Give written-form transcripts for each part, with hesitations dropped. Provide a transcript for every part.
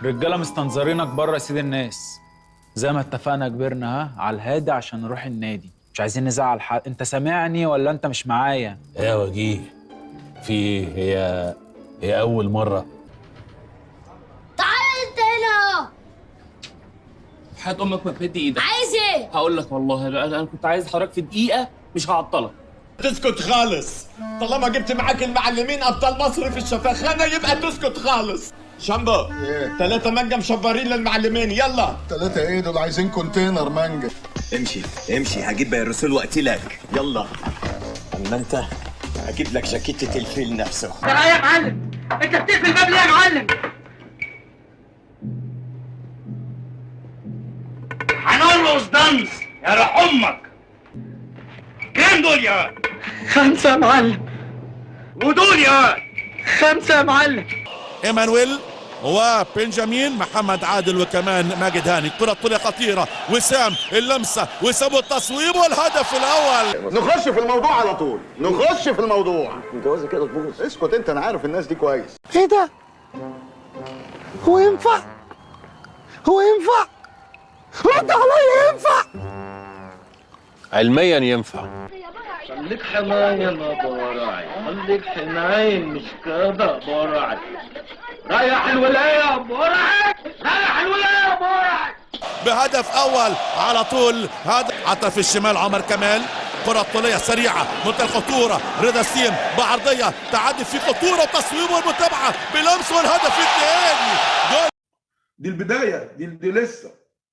رجاله مستنظرينك بره يا سيد الناس. زي ما اتفقنا كبرنا على الهادي عشان نروح النادي، مش عايزين نزعل حد. انت سامعني ولا انت مش معايا؟ يا وجيه، في ايه؟ هي اول مره. تعال انت هنا. حياة امك ما تمد ايدك. عايز ايه؟ هقول لك والله انا كنت عايز حضرتك في دقيقه، مش هعطلك. تسكت خالص. طالما جبت معاك المعلمين ابطال مصر في الشفاخانه يبقى تسكت خالص. شامبو، ايه؟ 3 مانجا مشبرين للمعلمين. يلا 3 ايه دول؟ عايزين كونتينر مانجا. امشي امشي، هجيب الرسول واقتلك. يلا. اما انت هجيب لك جاكيتة الفيل نفسه. تعالى يا معلم، انت بتقفل الباب ليه يا معلم؟ هنرقص دنس يا روح امك. كام دول يا؟ 5 يا معلم. ودول يا؟ 5 يا معلم. ايمانويل وبنجامين، محمد عادل وكمان ماجد هاني. كرة طولية خطيرة، وسام اللمسة، وسام التصويب والهدف الأول. نخش في الموضوع على طول، نخش في الموضوع. الجوازة كده تبوظ. اسكت انت، انا عارف الناس دي كويس. ايه ده؟ هو ينفع؟ هو ينفع؟ رد عليا، ينفع؟ علميا ينفع. خليك حنين يا براعي، خليك حنين، مش كده براعي. ريح الولاية يا براعي، ريح الولاية يا براعي. بهدف أول على طول. هذا عطف الشمال عمر كمال. كرة طولية سريعة منتهى الخطورة، رضا سيم بعرضية، تعدي في خطورة وتصويب والمتابعة بلمس والهدف الثاني. جول. دي البداية،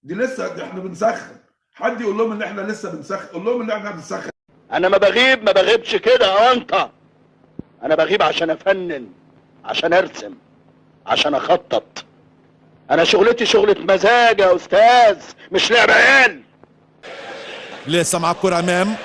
دي لسه احنا بنسخن. حد يقول لهم ان احنا لسه بنسخن، قول لهم ان احنا بنسخن. انا ما بغيبش كده يا انت. انا بغيب عشان افنن، عشان ارسم، عشان اخطط. انا شغلتي شغلة مزاج يا استاذ، مش لعب عيال. لسه مع الكرة امام.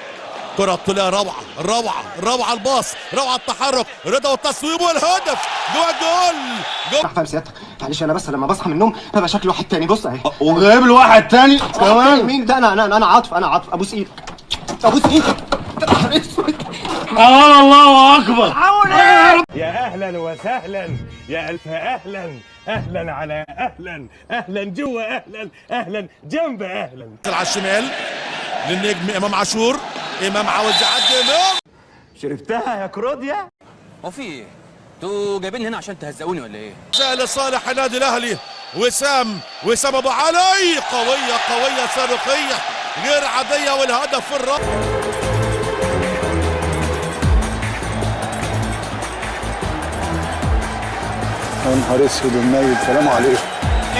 كرة طولية روعة روعة روعة، الباص روعة، التحرك، رضا والتصويب والهدف. جوه الجول. فاهم سيادتك، معلش انا بس لما بصحى من النوم ببقى شكلي واحد تاني. بص اهي، وغيب له واحد تاني كمان. مين ده؟ انا عاطف، ابوس ايدك، ابوس ايدك. الله اكبر. يا اهلا وسهلا، يا الف اهلا، اهلا على اهلا جوا، اهلا جنب اهلا. على الشمال للنجم امام عاشور. امام عاوز يعدي. امام شربتها يا كروديا؟ هو في ايه؟ انتوا جايبين هنا عشان تهزقوني ولا ايه؟ لصالح النادي الاهلي. وسام ابو علي، قويه صاروخيه غير عاديه، والهدف الرابع. يا نهار اسود ومنيل، سلام عليكم.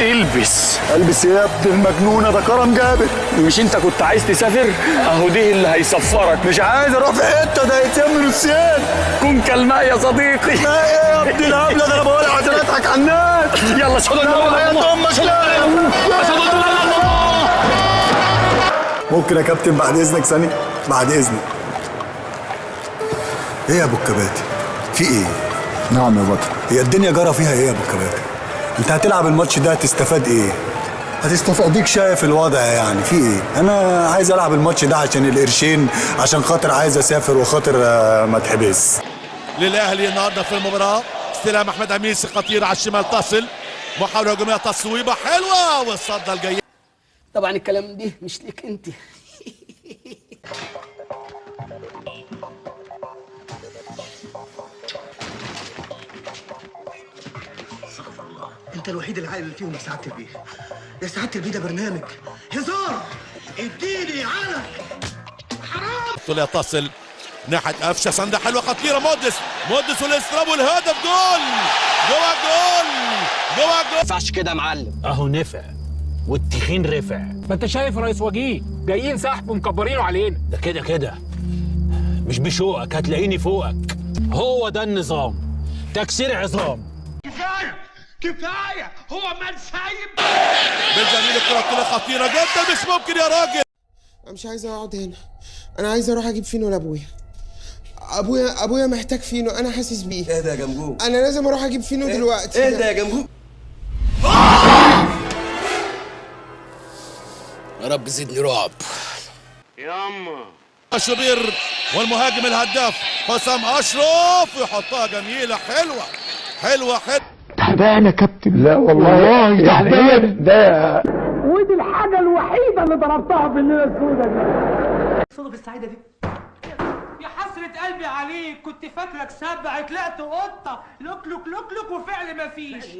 البس ايه يا ابن المجنونه؟ ده كرم جابر. مش انت كنت عايز تسافر؟ اهو دي اللي هيسفرك. مش عايز اروح في حته، ده يتم نسيان. كن كالماء يا صديقي. لا ايه يا ابن الهبله؟ ده انا بقول عشان اضحك على الناس. يلا اشهد ان لا اله الا الله. اشهد ان لا اله الا الله. ممكن يا كابتن بعد اذنك ثانيه؟ بعد اذنك. ايه يا ابو الكباتن؟ في ايه؟ نعم يا بطل. هي الدنيا جرى فيها ايه يا ابو الكباتن؟ انت هتلعب الماتش ده هتستفاد ايه؟ هتستفاديك شايف الوضع يعني في ايه؟ انا عايز العب الماتش ده عشان القرشين، عشان خاطر عايز اسافر وخاطر ما اتحبس. للاهلي النهارده في المباراه استلام احمد عميسي خطير على الشمال، تصل محاوله هجوميه، تصويبه حلوه والصده الجايه. طبعا الكلام ده مش ليك انت. انت الوحيد العاقل اللي فيهم يا سعاده البيه. يا سعاده البيه ده برنامج هزار. اديني على حرام. طلع تصل ناحيه قفشه، سنده حلوه خطيره، مودس والاستراب والهدف. جول جوه الجول. ما ينفعش كده يا معلم. اهو نفع والتخين رفع. ما انت شايف رئيس وجيه جايين سحب ومكبرينه علينا. ده كده مش بشوقك، هتلاقيني فوقك. هو ده النظام، تكسير عظام. كفايه هو من سايب. بنجامين الكره خطيره جدا، مش ممكن يا راجل. انا مش عايز اقعد هنا، انا عايز اروح اجيب فينو لابويا. ابويا محتاج فينو، انا حاسس بيه. ايه ده يا جمجوم؟ انا لازم اروح اجيب فينو دلوقتي. ايه ده يا جمجوم؟ يا رب زدني رعب. ياما شوبير والمهاجم الهداف حسام اشرف يحطها جميله، حلوه. تعبان يا كابتن. لا والله تعبان ده. ودي الحاجة الوحيدة اللي ضربتها في الليلة السوداء دي. الصدف السعيدة دي يا حسرة قلبي عليك، كنت فاكرك سبع طلعت قطة، لوك لوك لوك لوك وفعل مفيش.